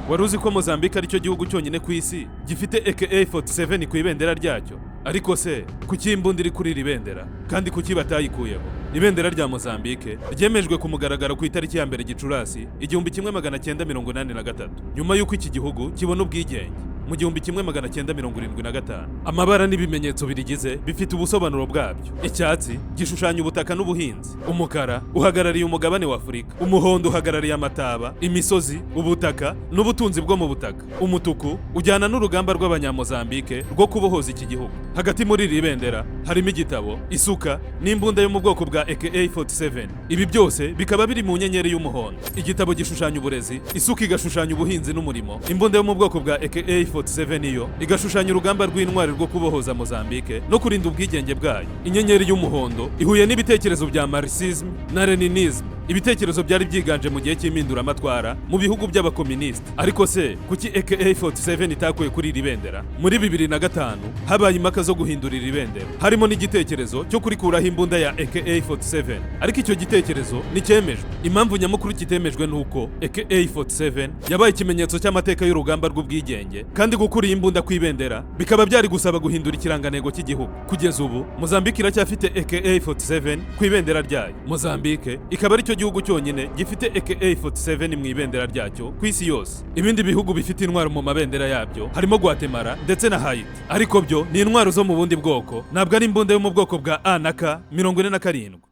wari uzi ko Mozambique ari cyo gihugu cyonyine ku isi gifite AK-47 ku ibendera ryacyo? Ariko se kuki imbunda iri kuri iri bendera kandi kuki batayikuyeho? Ibendera rya Mozambique ryemejwe ku mugaragaro ku itariki ya 1 Gicurasi 1983 nyuma y'uko iki gihugu kibona ubwigenge mu 1975. Amabara n'ibimenyetso birigize bifite ubusobanuro bwabyo. Icyatsi gishushanya ubutaka n'ubuhinzi, umukara uhagarariye umugabane wa Afurika, umuhondo uhagarariye amataba, imisozi, ubutaka n'ubutunzi bwo mu butaka, umutuku ujyana n'urugamba rw'abanyamozambique rwo kubohoza iki gihugu. Hagati muri iri bendera harimo igitabo, isuka n'imbunda yo mu bwoko bwa AK-47. Ibi byose bikaba biri mu nyenyeri y'umuhondo. Igitabo gishushanya uburezi, isuka igashushanya ubuhinzi n'umurimo, imbunda yo mu bwoko bwa AK-47 yo igashushanya urugamba rw'intwari rwo kubohoza Mozambique no kurinda ubwigenge bwayo. Inyenyeri y'umuhondo ihuye n'ibitekerezo bya Marxism na Leninism, ibitekerezo byari byiganje mu gihe cy'impinduramatwara mu bihugu by'abakomunisiti. Ariko se kuki AK-47 itakuye kuri iri bendera? Muri 2005 habaye impaka zo guhindura iri bendera, harimo n'igitekerezo cyo kurikuraho imbunda ya AK-47, ariko icyo gitekerezo nticyemejwe. Impamvu nyamukuru kitemejwe nuko AK-47 yabaye ikimenyetso cy'amateka y'urugamba rw'ubwigenge, kandi gukura iyi imbunda ku ibendera bikaba byari gusaba guhindura ikirangantego cy'igihugu. Kugeza ubu Mozambique iracyafite AK-47 ku ibendera ryayo. Mozambique ikaba ari cyo gihugu cyonyine gifite AK-47 mu ibendera ryacyo ku isi yose. Ibindi bihugu bifite intwaro mu mabendera yabyo harimo Guatemala ndetse na Haiti, ariko byo ni intwaro zo mu bundi bwoko, ntabwo ari imbunda yo mu bwoko bwa A na K 47.